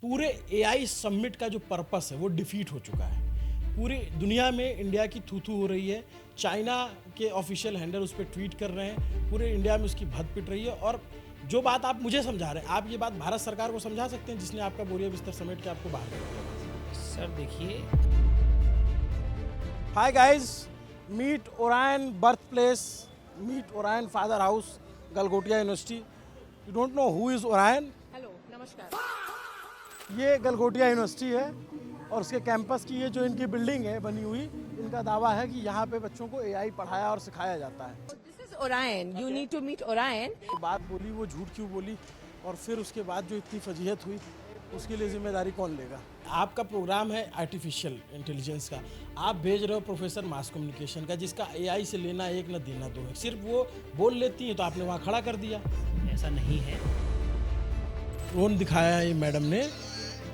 पूरे AI summit का जो पर्पस है वो डिफीट हो चुका है। पूरी दुनिया में इंडिया की थू थू हो रही है। चाइना के ऑफिशियल हैंडल उस पर ट्वीट कर रहे हैं। पूरे इंडिया में उसकी भद पिट रही है। और जो बात आप मुझे समझा रहे हैं, आप ये बात भारत सरकार को समझा सकते हैं जिसने आपका बोरिया बिस्तर समेट के आपको बाहर कर दिया। सर देखिए, hi guys, meet Orion birth place, meet Orion father house, Galgotia University. You don't know who is Orion? Hello, नमस्कार। ये गलगोटिया यूनिवर्सिटी है और उसके कैंपस की ये जो इनकी बिल्डिंग है बनी हुई, इनका दावा है कि यहाँ पे बच्चों को एआई पढ़ाया और सिखाया जाता है। This is Orion, you need to meet Orion. जो बात बोली वो झूठ क्यों बोली और फिर उसके बाद जो इतनी फजीहत हुई उसके लिए जिम्मेदारी कौन लेगा? आपका प्रोग्राम है आर्टिफिशियल इंटेलिजेंस का, आप भेज रहे हो प्रोफेसर मास कम्युनिकेशन का जिसका एआई से लेना एक न देना दो है। सिर्फ वो बोल लेती है तो आपने वहाँ खड़ा कर दिया। ऐसा नहीं है। ड्रोन दिखाया है ये मैडम ने,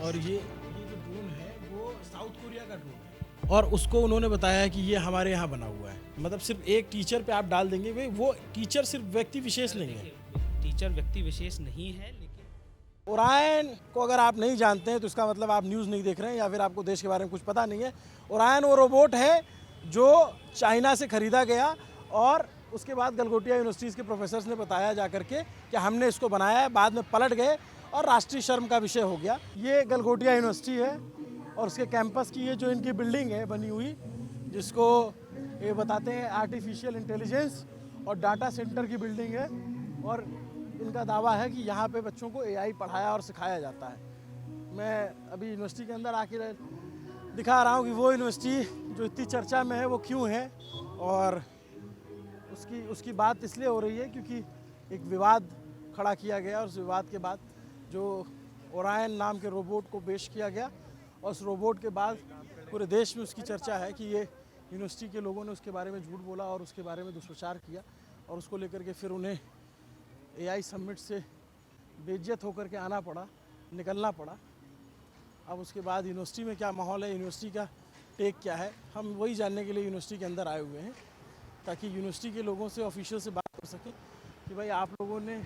और ये जो ड्रोन है वो साउथ कोरिया का ड्रोन है और उसको उन्होंने बताया कि ये हमारे यहाँ बना हुआ है। मतलब सिर्फ एक टीचर पे आप डाल देंगे, भाई वो टीचर सिर्फ व्यक्ति विशेष नहीं है। टीचर व्यक्ति विशेष नहीं है, लेकिन ओरायन को अगर आप नहीं जानते हैं तो इसका मतलब आप न्यूज़ नहीं देख रहे हैं या फिर आपको देश के बारे में कुछ पता नहीं है। ओरायन वो रोबोट है जो चाइना से ख़रीदा गया और उसके बाद गलगोटिया यूनिवर्सिटीज़ के प्रोफेसर्स ने बताया जा करके कि हमने इसको बनाया है, बाद में पलट गए और राष्ट्रीय शर्म का विषय हो गया। ये गलगोटिया यूनिवर्सिटी है और उसके कैंपस की ये जो इनकी बिल्डिंग है बनी हुई, जिसको ये बताते हैं आर्टिफिशियल इंटेलिजेंस और डाटा सेंटर की बिल्डिंग है, और इनका दावा है कि यहाँ पे बच्चों को एआई पढ़ाया और सिखाया जाता है। मैं अभी यूनिवर्सिटी के अंदर आके दिखा रहा हूँ कि वो यूनिवर्सिटी जो इतनी चर्चा में है वो क्यों है, और उसकी बात इसलिए हो रही है क्योंकि एक विवाद खड़ा किया गया और उस विवाद के बाद जो ओरायन नाम के रोबोट को पेश किया गया और उस रोबोट के बाद पूरे देश में उसकी चर्चा है कि ये यूनिवर्सिटी के लोगों ने उसके बारे में झूठ बोला और उसके बारे में दुष्प्रचार किया और उसको लेकर के फिर उन्हें एआई समिट से बेइज्जत होकर के आना पड़ा, निकलना पड़ा। अब उसके बाद यूनिवर्सिटी में क्या माहौल है, यूनिवर्सिटी का टेक क्या है, हम वही जानने के लिए यूनिवर्सिटी के अंदर आए हुए हैं ताकि यूनिवर्सिटी के लोगों से ऑफिशियल से बात कर सकें कि भाई आप लोगों ने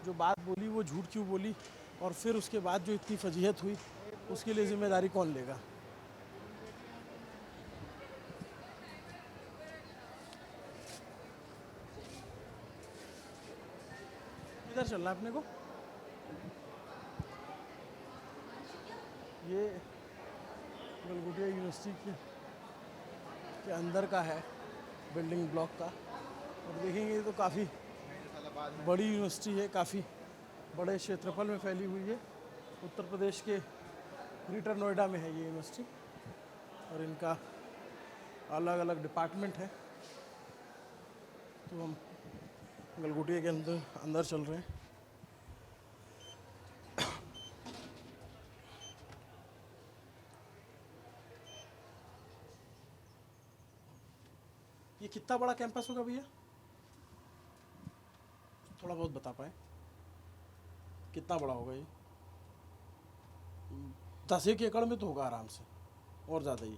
जो बात बोली वो झूठ क्यों बोली और फिर उसके बाद जो इतनी फजीहत हुई उसके लिए जिम्मेदारी कौन लेगा? किधर चलना है अपने को? ये गलगोटिया यूनिवर्सिटी के अंदर का है, बिल्डिंग ब्लॉक का, और देखेंगे तो काफ़ी बड़ी यूनिवर्सिटी है, काफ़ी बड़े क्षेत्रफल में फैली हुई है। उत्तर प्रदेश के ग्रेटर नोएडा में है ये यूनिवर्सिटी और इनका अलग अलग डिपार्टमेंट है। तो हम गलगोटिया के अंदर चल रहे हैं। ये कितना बड़ा कैंपस होगा भैया? थोड़ा बहुत बता पाए कितना बड़ा होगा ये? 10 एकड़ में तो होगा आराम से, और ज़्यादा ही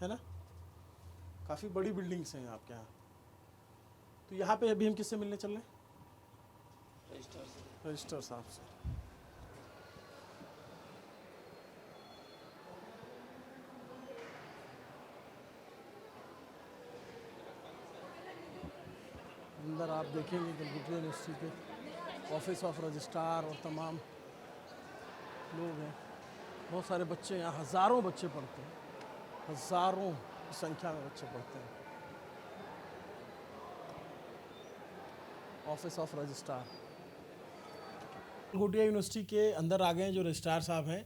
है ना? काफ़ी बड़ी बिल्डिंग्स हैं आपके यहाँ। तो यहाँ पे अभी हम किससे मिलने चल रहे हैं? रजिस्ट्रार साहब से। अंदर आप देखेंगे गलगोटिया यूनिवर्सिटी के ऑफिस ऑफ रजिस्ट्रार और तमाम लोग हैं। बहुत सारे बच्चे यहाँ, हज़ारों बच्चे पढ़ते हैं, हज़ारों की संख्या में बच्चे पढ़ते हैं। Office of registrar Galgotia university के अंदर आ गए हैं जो रजिस्ट्रार साहब हैं।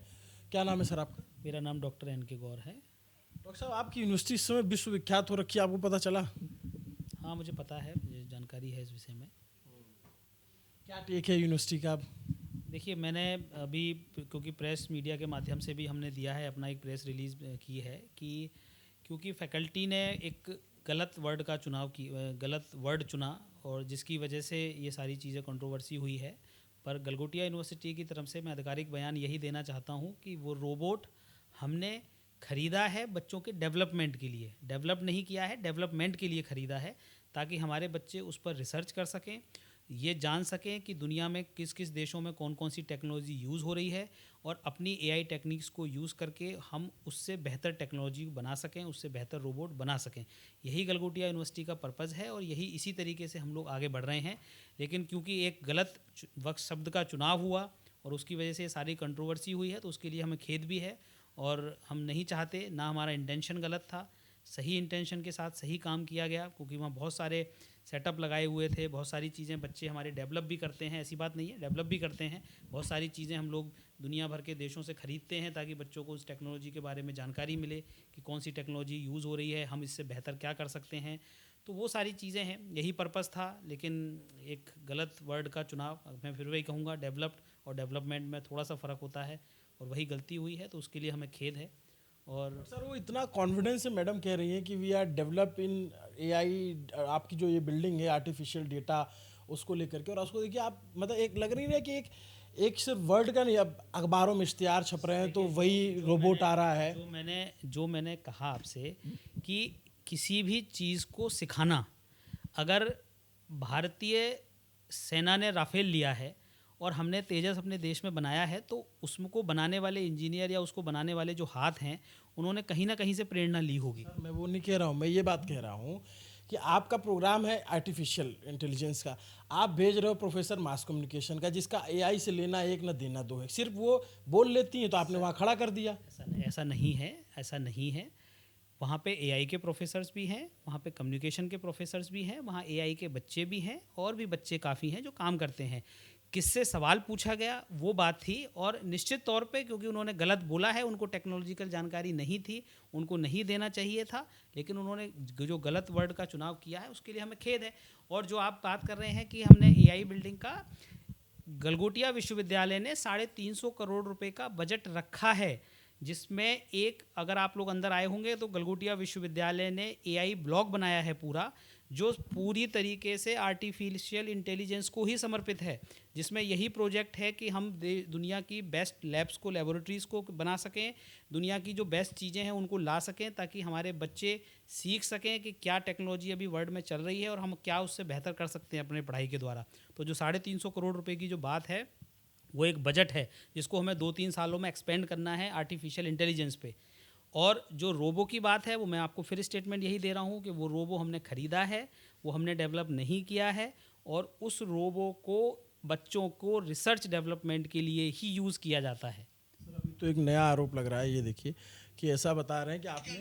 क्या नाम है सर आपका? मेरा नाम डॉक्टर एन के गौर है। डॉक्टर साहब, आपकी यूनिवर्सिटी इस समय विश्वविख्यात हो रखी है, आपको पता चला? हाँ, मुझे पता है, मुझे जानकारी है इस विषय में। क्या टेक है यूनिवर्सिटी का? देखिए, मैंने अभी, क्योंकि प्रेस मीडिया के माध्यम से भी हमने दिया है, अपना एक प्रेस रिलीज़ की है कि क्योंकि फैकल्टी ने एक गलत वर्ड चुना और जिसकी वजह से ये सारी चीज़ें कंट्रोवर्सी हुई है। पर गलगोटिया यूनिवर्सिटी की तरफ से मैं आधिकारिक बयान यही देना चाहता हूँ कि वो रोबोट हमने ख़रीदा है बच्चों के डेवलपमेंट के लिए, डेवलप नहीं किया है, डेवलपमेंट के लिए ख़रीदा है ताकि हमारे बच्चे उस पर रिसर्च कर सकें, ये जान सकें कि दुनिया में किस किस देशों में कौन कौन सी टेक्नोलॉजी यूज़ हो रही है और अपनी एआई टेक्निक्स को यूज़ करके हम उससे बेहतर टेक्नोलॉजी बना सकें, उससे बेहतर रोबोट बना सकें। यही गलगोटिया यूनिवर्सिटी का पर्पज़ है और यही इसी तरीके से हम लोग आगे बढ़ रहे हैं। लेकिन क्योंकि एक गलत वक्त शब्द का चुनाव हुआ और उसकी वजह से सारी कंट्रोवर्सी हुई है, तो उसके लिए हमें खेद भी है और हम नहीं चाहते, ना हमारा इंटेंशन गलत था, सही इंटेंशन के साथ सही काम किया गया, क्योंकि वहाँ बहुत सारे सेटअप लगाए हुए थे, बहुत सारी चीज़ें बच्चे हमारे डेवलप भी करते हैं, ऐसी बात नहीं है, डेवलप भी करते हैं। बहुत सारी चीज़ें हम लोग दुनिया भर के देशों से ख़रीदते हैं ताकि बच्चों को उस टेक्नोलॉजी के बारे में जानकारी मिले कि कौन सी टेक्नोलॉजी यूज़ हो रही है, हम इससे बेहतर क्या कर सकते हैं। तो वो सारी चीज़ें हैं, यही पर्पज़ था। लेकिन एक गलत वर्ड का चुनाव, मैं फिर वही कहूँगा, डेवलप्ड और डेवलपमेंट में थोड़ा सा फ़र्क होता है और वही गलती हुई है, तो उसके लिए हमें खेद है। और सर वो इतना कॉन्फिडेंस से मैडम कह रही हैं कि we are develop in AI, आपकी जो ये बिल्डिंग है आर्टिफिशियल डेटा उसको लेकर के, और उसको देखिए आप मतलब एक लग नहीं रहा कि एक सिर्फ वर्ड का नहीं, अब अखबारों में इश्तिहार छप रहे हैं तो वही रोबोट आ रहा है। जो मैंने कहा आपसे कि किसी भी चीज़ को सिखाना, अगर भारतीय सेना ने राफेल लिया है और हमने तेजस अपने देश में बनाया है, तो उसको बनाने वाले इंजीनियर या उसको बनाने वाले जो हाथ हैं, उन्होंने कहीं ना कहीं से प्रेरणा ली होगी। सर मैं वो नहीं कह रहा हूँ, मैं ये बात कह रहा हूँ कि आपका प्रोग्राम है आर्टिफिशियल इंटेलिजेंस का, आप भेज रहे हो प्रोफेसर मास कम्युनिकेशन का जिसका एआई से लेना एक ना देना दो है, सिर्फ वो बोल लेती हैं तो आपने वहाँ खड़ा कर दिया। ऐसा नहीं है, ऐसा नहीं है। वहाँ पे एआई के प्रोफेसर्स भी हैं, वहाँ पे कम्युनिकेशन के प्रोफेसर्स भी हैं, वहाँ एआई के बच्चे भी हैं और भी बच्चे काफ़ी हैं जो काम करते हैं। किससे सवाल पूछा गया वो बात थी, और निश्चित तौर पे क्योंकि उन्होंने गलत बोला है, उनको टेक्नोलॉजिकल जानकारी नहीं थी, उनको नहीं देना चाहिए था, लेकिन उन्होंने जो गलत वर्ड का चुनाव किया है उसके लिए हमें खेद है। और जो आप बात कर रहे हैं कि हमने एआई बिल्डिंग का, गलगोटिया विश्वविद्यालय ने 350 करोड़ रुपए का बजट रखा है, जिसमें एक, अगर आप लोग अंदर आए होंगे तो गलगोटिया विश्वविद्यालय ने एआई ब्लॉक बनाया है पूरा, जो पूरी तरीके से आर्टिफिशियल इंटेलिजेंस को ही समर्पित है, जिसमें यही प्रोजेक्ट है कि हम दुनिया की बेस्ट लैब्स को, लेबोरेटरीज़ को बना सकें, दुनिया की जो बेस्ट चीज़ें हैं उनको ला सकें, ताकि हमारे बच्चे सीख सकें कि क्या टेक्नोलॉजी अभी वर्ल्ड में चल रही है और हम क्या उससे बेहतर कर सकते हैं अपने पढ़ाई के द्वारा। तो जो 350 करोड़ रुपए की जो बात है, वो एक बजट है जिसको हमें 2-3 सालों में एक्सपेंड करना है आर्टिफिशियल इंटेलिजेंस पे। और जो रोबो की बात है, वो मैं आपको फिर स्टेटमेंट यही दे रहा हूँ कि वो रोबो हमने ख़रीदा है, वो हमने डेवलप नहीं किया है, और उस रोबो को बच्चों को रिसर्च डेवलपमेंट के लिए ही यूज़ किया जाता है। सर अभी तो एक नया आरोप लग रहा है, ये देखिए कि ऐसा बता रहे हैं कि आपने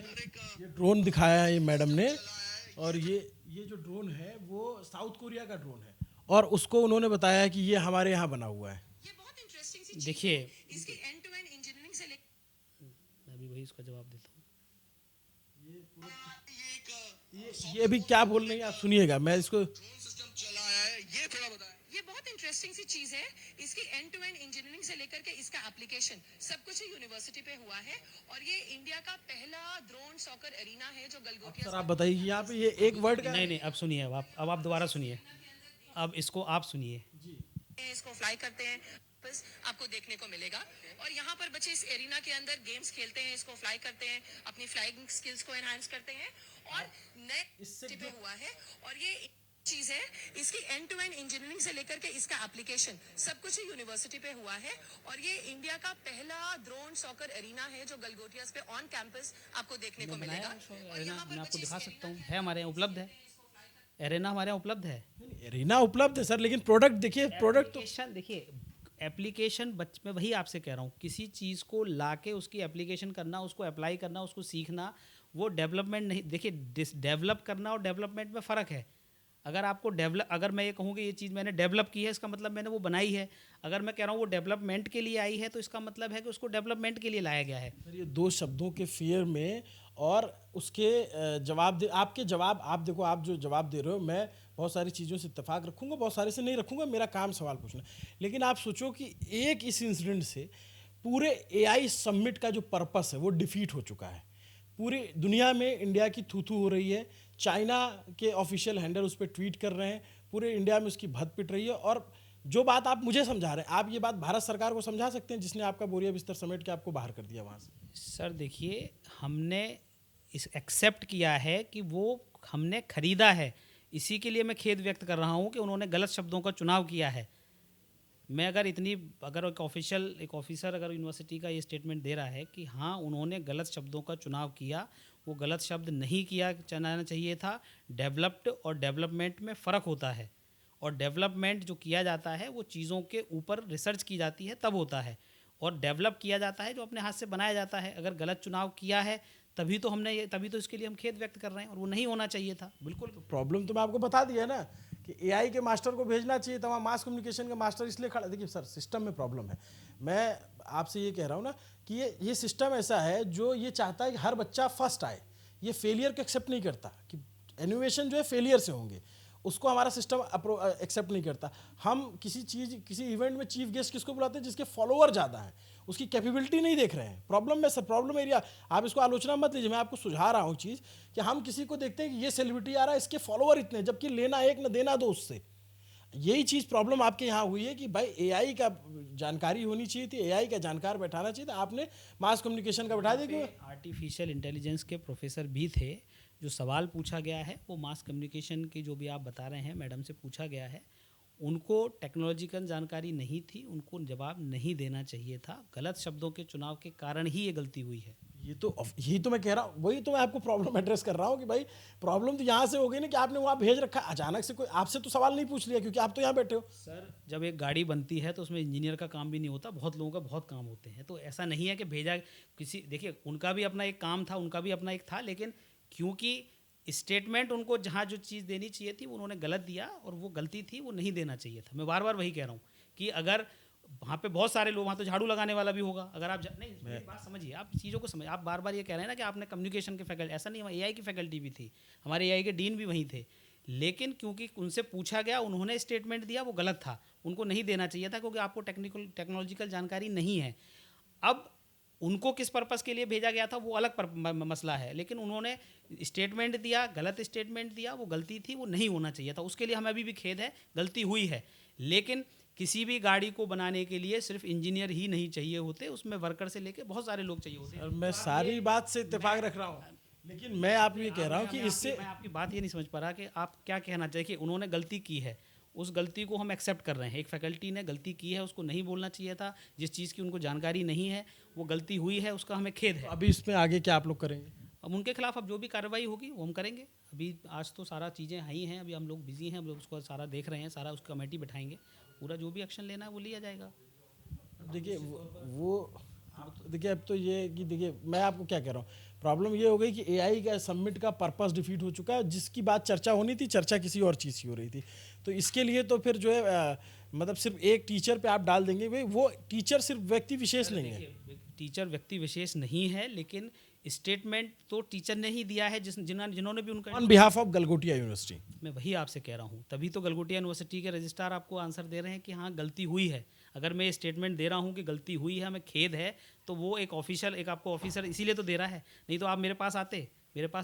ये ड्रोन दिखाया है ये मैडम ने, और ये जो ड्रोन है वो साउथ कोरिया का ड्रोन है, और उसको उन्होंने बताया है कि ये हमारे यहाँ बना हुआ है। ये बहुत इंटरेस्टिंग सी चीज़ देखिए, है। इसकी एंड टू एंड इंजीनियरिंग से लेकर मैं भी वही उसका जवाब देता हूँ। ये अभी क्या बोल रही हैं आप सुनिएगा, मैं इसको सिस्टम चलाया है, ये थोड़ा बताएं। ये बहुत इंटरेस्टिंग सी चीज है। इसकी एंड टू एंड इंजीनियरिंग से लेकर के इसका एप्लीकेशन सब कुछ यूनिवर्सिटी पे हुआ है, और ये इंडिया का पहला ड्रोन सॉकर एरिना है जो गलगोटिया सर आप बताइए कि यहाँ पे ये एक वर्ड का नहीं, अब सुनिए, अब आप दोबारा सुनिए, अब इसको आप सुनिए। इसको फ्लाई करते हैं, बस आपको देखने को मिलेगा। और यहाँ पर बच्चे इस एरिना के अंदर गेम्स खेलते हैं, इसको फ्लाई करते हैं, अपनी फ्लाइंग स्किल्स को एनहांस करते हैं, और नए इससे पे हुआ है। और ये चीज है, इसकी एंड टू एंड इंजीनियरिंग से लेकर के इसका एप्लीकेशन सब कुछ यूनिवर्सिटी पे हुआ है, और ये इंडिया का पहला ड्रोन सॉकर एरिना है जो गलगोटियास पे ऑन कैंपस आपको देखने को मिलेगा। और एरेना यहाँ पर मैं आपको बच्चे दिखा इस सकता हूँ, है हमारे यहाँ उपलब्ध है, एरेना हमारे यहाँ उपलब्ध है। एरिना उपलब्ध है सर, लेकिन प्रोडक्ट देखिए, प्रोडक्ट तो एप्लीकेशन देखिए, एप्लीकेशन मैं वही आपसे कह रहा हूँ, किसी चीज़ को लाके उसकी एप्लीकेशन करना, उसको अप्लाई करना, उसको सीखना, वो डेवलपमेंट नहीं। देखिए, डेवलप करना और डेवलपमेंट में फ़र्क है। अगर मैं ये कहूँ कि ये चीज़ मैंने डेवलप की है, इसका मतलब मैंने वो बनाई है। अगर मैं कह रहा हूँ वो डेवलपमेंट के लिए आई है, तो इसका मतलब है कि उसको डेवलपमेंट के लिए लाया गया है। सर ये दो शब्दों के फेयर में, और उसके जवाब दे, आपके जवाब, आप देखो आप जो जवाब दे रहे हो, मैं बहुत सारी चीज़ों से इत्तेफाक रखूंगा, बहुत सारे से नहीं रखूंगा, मेरा काम सवाल पूछना। लेकिन आप सोचो कि एक इस इंसिडेंट से पूरे एआई समिट का जो पर्पस है वो डिफीट हो चुका है। पूरी दुनिया में इंडिया की थू थू हो रही है, चाइना के ऑफिशियल हैंडल उस पर ट्वीट कर रहे हैं, पूरे इंडिया में उसकी भद पिट रही है। और जो बात आप मुझे समझा रहे हैं, आप ये बात भारत सरकार को समझा सकते हैं जिसने आपका बोरिया बिस्तर समेट के आपको बाहर कर दिया वहाँ से। सर देखिए, हमने इस एक्सेप्ट किया है कि वो हमने ख़रीदा है, इसी के लिए मैं खेद व्यक्त कर रहा हूँ कि उन्होंने गलत शब्दों का चुनाव किया है। मैं अगर एक ऑफिसर अगर यूनिवर्सिटी का ये स्टेटमेंट दे रहा है कि हाँ उन्होंने गलत शब्दों का चुनाव किया, वो गलत शब्द नहीं किया चलाना चाहिए था। डेवलप्ड और डेवलपमेंट में फ़र्क होता है, और डेवलपमेंट जो किया जाता है वो चीज़ों के ऊपर रिसर्च की जाती है तब होता है, और डेवलप किया जाता है जो अपने हाथ से बनाया जाता है। अगर गलत चुनाव किया है तभी तो इसके लिए हम खेद व्यक्त कर रहे हैं, और वो नहीं होना चाहिए था। बिल्कुल प्रॉब्लम तो मैं आपको बता दिया ना कि एआई के मास्टर को भेजना चाहिए था वहाँ, मास कम्युनिकेशन का मास्टर इसलिए खड़ा। देखिए सर, सिस्टम में प्रॉब्लम है। मैं आपसे ये कह रहा हूँ ना कि ये सिस्टम ऐसा है जो ये चाहता है कि हर बच्चा फर्स्ट आए। ये फेलियर को एक्सेप्ट नहीं करता कि इनोवेशन जो है फेलियर से होंगे, उसको हमारा सिस्टम एक्सेप्ट नहीं करता। हम किसी इवेंट में चीफ गेस्ट किसको बुलाते हैं? जिसके फॉलोअर ज़्यादा हैं, उसकी कैपेबिलिटी नहीं देख रहे हैं। प्रॉब्लम में सर, प्रॉब्लम एरिया, आप इसको आलोचना मत लीजिए, मैं आपको सुझा रहा हूँ चीज़ कि हम किसी को देखते हैं कि ये सेलिब्रिटी आ रहा है, इसके फॉलोअर इतने, जबकि लेना एक न देना दो उससे। यही चीज़ प्रॉब्लम आपके यहाँ हुई है कि भाई एआई का जानकारी होनी चाहिए थी, एआई का जानकार बैठाना चाहिए था, आपने मास कम्युनिकेशन का बैठा दिया। क्यों? आर्टिफिशियल इंटेलिजेंस के प्रोफेसर भी थे। जो सवाल पूछा गया है वो मास कम्युनिकेशन की, जो भी आप बता रहे हैं मैडम से पूछा गया है, उनको टेक्नोलॉजिकल जानकारी नहीं थी, उनको जवाब नहीं देना चाहिए था। गलत शब्दों के चुनाव के कारण ही ये गलती हुई है। यही तो मैं कह रहा हूँ, वही तो मैं आपको प्रॉब्लम एड्रेस कर रहा हूँ कि भाई प्रॉब्लम तो यहाँ से हो गई ना कि आपने वहाँ भेज रखा, अचानक से कोई आपसे तो सवाल नहीं पूछ लिया क्योंकि आप तो यहाँ बैठे हो। सर, जब एक गाड़ी बनती है तो उसमें इंजीनियर का काम भी नहीं होता, बहुत लोगों का बहुत काम होते हैं। तो ऐसा नहीं है कि भेजा किसी, देखिए उनका भी अपना एक काम था, उनका भी अपना एक था, लेकिन क्योंकि स्टेटमेंट उनको जहाँ जो चीज़ देनी चाहिए थी उन्होंने गलत दिया, और वो गलती थी, वो नहीं देना चाहिए था। मैं बार बार वही कह रहा हूँ कि अगर वहाँ पे बहुत सारे लोग, वहाँ तो झाड़ू लगाने वाला भी होगा। अगर आप नहीं, मेरी बात समझिए, आप चीज़ों को समझिए। आप बार बार ये कह रहे हैं ना कि आपने कम्युनिकेशन के फैकल्टी, ऐसा नहीं, एआई की फैकल्टी भी थी, हमारे एआई के डीन भी वहीं थे, लेकिन क्योंकि उनसे पूछा गया, उन्होंने स्टेटमेंट दिया, वो गलत था, उनको नहीं देना चाहिए था, क्योंकि आपको टेक्नोलॉजिकल जानकारी नहीं है। अब उनको किस पर्पस के लिए भेजा गया था वो अलग मसला है, लेकिन उन्होंने स्टेटमेंट दिया, गलत स्टेटमेंट दिया, वो गलती थी, वो नहीं होना चाहिए था। उसके लिए हमें अभी भी खेद है, गलती हुई है। लेकिन किसी भी गाड़ी को बनाने के लिए सिर्फ इंजीनियर ही नहीं चाहिए होते, उसमें वर्कर से लेके बहुत सारे लोग चाहिए होते हैं। मैं सारी बात से इत्तेफाक रख रहा हूँ, लेकिन मैं आपको ये कह रहा हूँ कि इससे मैं आपकी बात ये नहीं समझ पा रहा कि आप क्या कहना चाहिए कि उन्होंने गलती की है, उस गलती को हम एक्सेप्ट कर रहे हैं। एक फैकल्टी ने गलती की है, उसको नहीं बोलना चाहिए था। जिस चीज़ की उनको जानकारी नहीं है, वो गलती हुई है, उसका हमें खेद है। अभी इसमें आगे क्या आप लोग करेंगे? अब उनके खिलाफ अब जो भी कार्रवाई होगी वो हम करेंगे। अभी आज तो सारा चीज़ें ही हैं, अभी हम लोग बिजी हैं, हम लोग उसको सारा देख रहे हैं, सारा उसकी कमेटी बैठाएंगे, पूरा जो भी एक्शन लेना है वो लिया जाएगा। देखिए देखिए अब तो ये कि देखिए मैं आपको क्या कह रहा हूँ, प्रॉब्लम ये हो गई कि एआई का समिट का पर्पस डिफीट हो चुका है। जिसकी बात चर्चा होनी थी, चर्चा किसी और चीज़ की हो रही थी। तो इसके लिए तो फिर जो है मतलब सिर्फ एक टीचर पे आप डाल देंगे, भाई वो टीचर सिर्फ व्यक्ति विशेष नहीं है। टीचर व्यक्ति विशेष नहीं है, लेकिन स्टेटमेंट तो टीचर ने ही दिया है, जिन्होंने भी उनका on behalf of Galgotia university. मैं वही आपसे कह रहा हूँ, तभी तो गलगोटिया यूनिवर्सिटी के रजिस्ट्रार आपको आंसर दे रहे हैं कि हाँ गलती हुई है। अगर मैं स्टेटमेंट दे रहा हूँ कि गलती हुई है, हमें खेद है, तो वो एक ऑफिशियल, एक आपको ऑफिसर इसीलिए तो दे रहा है, नहीं तो आप मेरे पास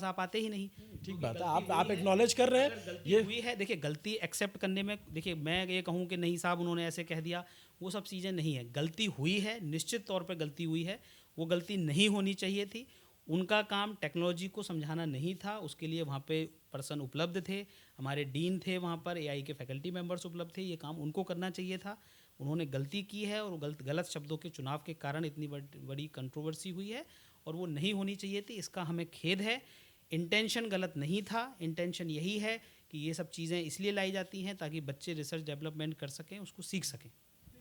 आप आते ही नहीं। ठीक बात है, आप एक्नॉलेज कर रहे हैं ये हुई है। देखिए गलती एक्सेप्ट करने में, देखिए मैं ये कहूँ कि नहीं साहब उन्होंने ऐसे कह दिया, वो सब चीज़ें नहीं है। गलती हुई है, निश्चित तौर पर गलती हुई है, वो गलती नहीं होनी चाहिए थी। उनका काम टेक्नोलॉजी को समझाना नहीं था, उसके लिए वहाँ पे पर्सन उपलब्ध थे, हमारे डीन थे वहाँ पर, एआई के फैकल्टी मेंबर्स उपलब्ध थे, ये काम उनको करना चाहिए था। उन्होंने गलती की है, और गलत शब्दों के चुनाव के कारण इतनी बड़ी कंट्रोवर्सी हुई है, और वो नहीं होनी चाहिए थी। इसका हमें खेद है। इंटेंशन गलत नहीं था, इंटेंशन यही है कि ये सब चीज़ें इसलिए लाई जाती हैं ताकि बच्चे रिसर्च डेवलपमेंट कर सकें, उसको सीख सकें।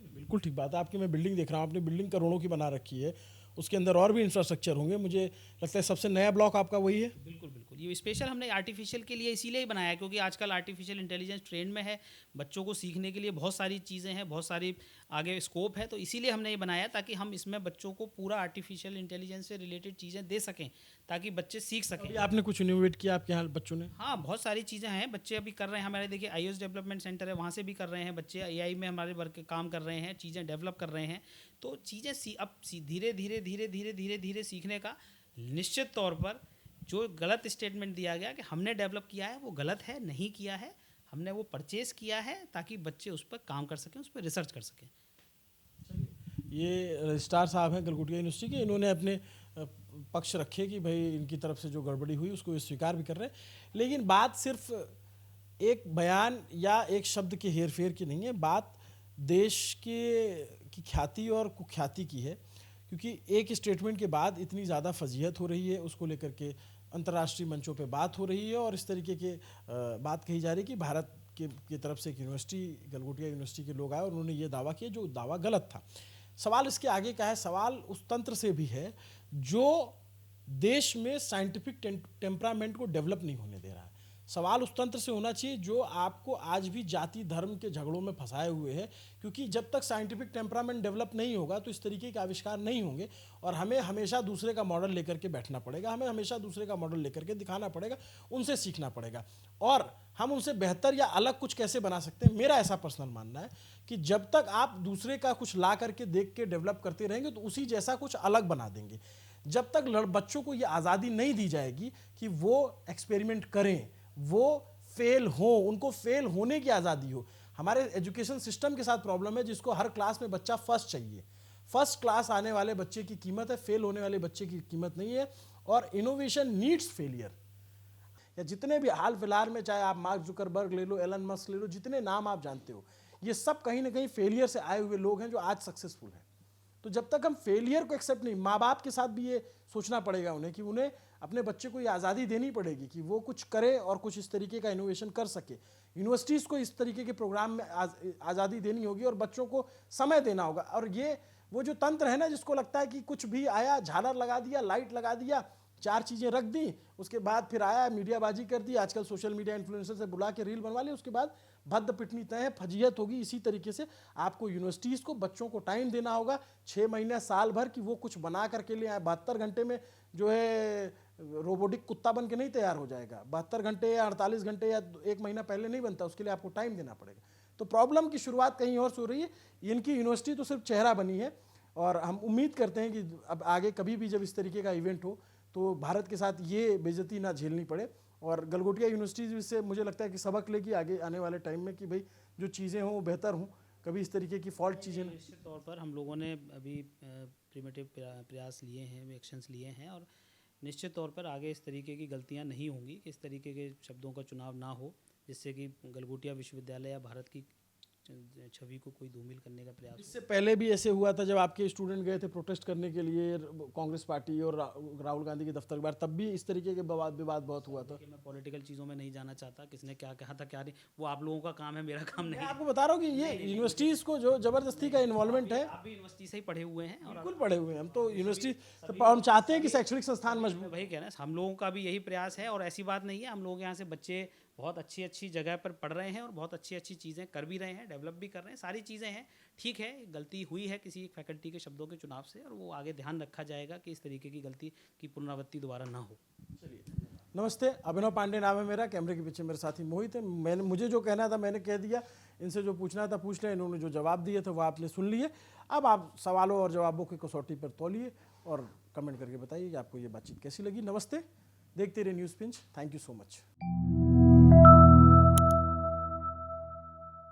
बिल्कुल ठीक बात है आपकी। मैं बिल्डिंग देख रहा हूँ, आपने बिल्डिंग करोड़ों की बना रखी है, उसके अंदर और भी इंफ्रास्ट्रक्चर होंगे। मुझे लगता है सबसे नया ब्लॉक आपका वही है। बिल्कुल बिल्कुल, ये स्पेशल हमने आर्टिफिशियल के लिए इसीलिए ही बनाया है, क्योंकि आजकल आर्टिफिशियल इंटेलिजेंस ट्रेंड में है, बच्चों को सीखने के लिए बहुत सारी चीज़ें हैं, बहुत सारी आगे स्कोप है, तो इसीलिए हमने ये बनाया ताकि हम इसमें बच्चों को पूरा आर्टिफिशियल इंटेलिजेंस से रिलेटेड चीज़ें दे सकें, ताकि बच्चे सीख सकें। अभी आपने कुछ इनोवेट किया आपके यहाँ बच्चों ने? हाँ, बहुत सारी चीज़ें हैं, बच्चे अभी कर रहे हैं। हमारे देखिए आईओएस डेवलपमेंट सेंटर है, वहाँ से भी कर रहे हैं बच्चे, एआई में हमारे वर्क काम कर रहे हैं, चीज़ें डेवलप कर रहे हैं। तो चीज़ें अब धीरे धीरे सीखने का, निश्चित तौर पर जो गलत स्टेटमेंट दिया गया कि हमने डेवलप किया है, वो गलत है, नहीं किया है। हमने वो परचेज किया है ताकि बच्चे उस पर काम कर सकें, उस पर रिसर्च कर सकें। ये रजिस्ट्रार साहब हैं गलगोटिया यूनिवर्सिटी के, इन्होंने अपने पक्ष रखे कि भाई इनकी तरफ से जो गड़बड़ी हुई उसको स्वीकार भी कर रहे हैं। लेकिन बात सिर्फ एक बयान या एक शब्द के हेरफेर की नहीं है, बात देश की ख्याति और कुख्याति की है, क्योंकि एक स्टेटमेंट के बाद इतनी ज़्यादा फजीहत हो रही है, उसको लेकर के अंतर्राष्ट्रीय मंचों पे बात हो रही है और इस तरीके के बात कही जा रही है कि भारत की तरफ से एक यूनिवर्सिटी, गलगोटिया यूनिवर्सिटी के लोग आए और उन्होंने ये दावा किया जो दावा गलत था। सवाल इसके आगे का है, सवाल उस तंत्र से भी है जो देश में साइंटिफिक टेम्परामेंट को डेवलप नहीं होने दे रहा है। सवाल उस तंत्र से होना चाहिए जो आपको आज भी जाति धर्म के झगड़ों में फंसाए हुए है, क्योंकि जब तक साइंटिफिक टेम्परामेंट डेवलप नहीं होगा तो इस तरीके के आविष्कार नहीं होंगे और हमें हमेशा दूसरे का मॉडल लेकर के बैठना पड़ेगा, हमें हमेशा दूसरे का मॉडल लेकर के दिखाना पड़ेगा, उनसे सीखना पड़ेगा और हम उनसे बेहतर या अलग कुछ कैसे बना सकते हैं। मेरा ऐसा पर्सनल मानना है कि जब तक आप दूसरे का कुछ ला करके देख के डेवलप करते रहेंगे तो उसी जैसा कुछ अलग बना देंगे। जब तक बच्चों को ये आज़ादी नहीं दी जाएगी कि वो एक्सपेरिमेंट करें, वो फेल हो, उनको फेल होने की आज़ादी हो। हमारे एजुकेशन सिस्टम के साथ प्रॉब्लम है जिसको हर क्लास में बच्चा फर्स्ट चाहिए। फर्स्ट क्लास आने वाले बच्चे की कीमत है, फेल होने वाले बच्चे की कीमत नहीं है। और इनोवेशन नीड्स फेलियर। या जितने भी हाल फिलहाल में, चाहे आप मार्क जुकरबर्ग ले लो, एलन मस्क ले लो, जितने नाम आप जानते हो, ये सब कहीं ना कहीं फेलियर से आए हुए लोग हैं जो आज सक्सेसफुल हैं। तो जब तक हम फेलियर को एक्सेप्ट नहीं, माँ बाप के साथ भी ये सोचना पड़ेगा उन्हें कि उन्हें अपने बच्चे को ये आज़ादी देनी पड़ेगी कि वो कुछ करे और कुछ इस तरीके का इनोवेशन कर सके। यूनिवर्सिटीज़ को इस तरीके के प्रोग्राम में आज़ादी देनी होगी और बच्चों को समय देना होगा। और ये वो जो तंत्र है ना, जिसको लगता है कि कुछ भी आया, झालर लगा दिया, लाइट लगा दिया, चार चीज़ें रख दी, उसके बाद फिर आया मीडियाबाजी कर दी, आजकल सोशल मीडिया इन्फ्लुएंसर से बुला के रील बनवा ली, उसके बाद भद्द पिटनी तय है, फजीहत होगी। इसी तरीके से आपको यूनिवर्सिटीज़ को, बच्चों को टाइम देना होगा 6 महीने साल भर कि वो कुछ बना करके ले आए। 72 घंटे में जो है रोबोटिक कुत्ता बन के नहीं तैयार हो जाएगा। 72 घंटे या 48 घंटे या 1 महीना पहले नहीं बनता, उसके लिए आपको टाइम देना पड़ेगा। तो प्रॉब्लम की शुरुआत कहीं और से हो रही है। इनकी यूनिवर्सिटी तो सिर्फ चेहरा बनी है और हम उम्मीद करते हैं कि अब आगे कभी भी जब इस तरीके का इवेंट हो तो भारत के साथ ये बेइज्जती ना झेलनी पड़े। और गलगोटिया यूनिवर्सिटी से मुझे लगता है कि सबक लेगी आगे आने वाले टाइम में कि भाई जो चीज़ें हों वो बेहतर हों, कभी इस तरीके की फॉल्ट चीज़ें। निश्चित तौर पर हम लोगों ने अभी प्रिमेटिव प्रयास लिए हैं, एक्शंस लिए हैं और निश्चित तौर पर आगे इस तरीके की गलतियां नहीं होंगी, इस तरीके के शब्दों का चुनाव ना हो जिससे कि गलगोटिया विश्वविद्यालय या भारत की छवि को कोई धूमिल करने का प्रयास। इससे पहले भी ऐसे हुआ था जब आपके स्टूडेंट गए थे प्रोटेस्ट करने के लिए कांग्रेस पार्टी और राहुल गांधी के दफ्तर के बाहर, तब भी इस तरीके के विवाद बहुत हुआ था। मैं पॉलिटिकल चीज़ों में नहीं जाना चाहता, किसने क्या कहा था क्या नहीं, वो आप लोगों का काम है, मेरा काम नहीं। मैं आपको बता रहा हूँ कि ये यूनिवर्सिटीज़ को जो जबरदस्ती का इन्वॉल्वमेंट है। आप भी यूनिवर्सिटी से ही पढ़े हुए हैं और बिल्कुल पढ़े हुए हैं हम तो यूनिवर्सिटी, हम चाहते हैं कि शैक्षणिक संस्थान मजबूत। वही कहना है, हम लोगों का भी यही प्रयास है और ऐसी बात नहीं है। हम लोग यहाँ से बच्चे बहुत अच्छी अच्छी जगह पर पढ़ रहे हैं और बहुत अच्छी अच्छी चीज़ें कर भी रहे हैं, डेवलप भी कर रहे हैं, सारी चीज़ें हैं। ठीक है, गलती हुई है किसी फैकल्टी के शब्दों के चुनाव से और वो आगे ध्यान रखा जाएगा कि इस तरीके की गलती की पुनरावृत्ति दोबारा ना हो। चलिए, नमस्ते, अभिनव पांडे नाम है मेरा, कैमरे के पीछे मेरे साथी मोहित है। मुझे जो कहना था मैंने कह दिया, इनसे जो पूछना था पूछ लिया, इन्होंने जो जवाब दिए थे वो आपने सुन लिए। अब आप सवालों और जवाबों की कसौटी पर तौलिए और कमेंट करके बताइए कि आपको ये बातचीत कैसी लगी। नमस्ते, देखते रहिए news pinch. Thank you so much.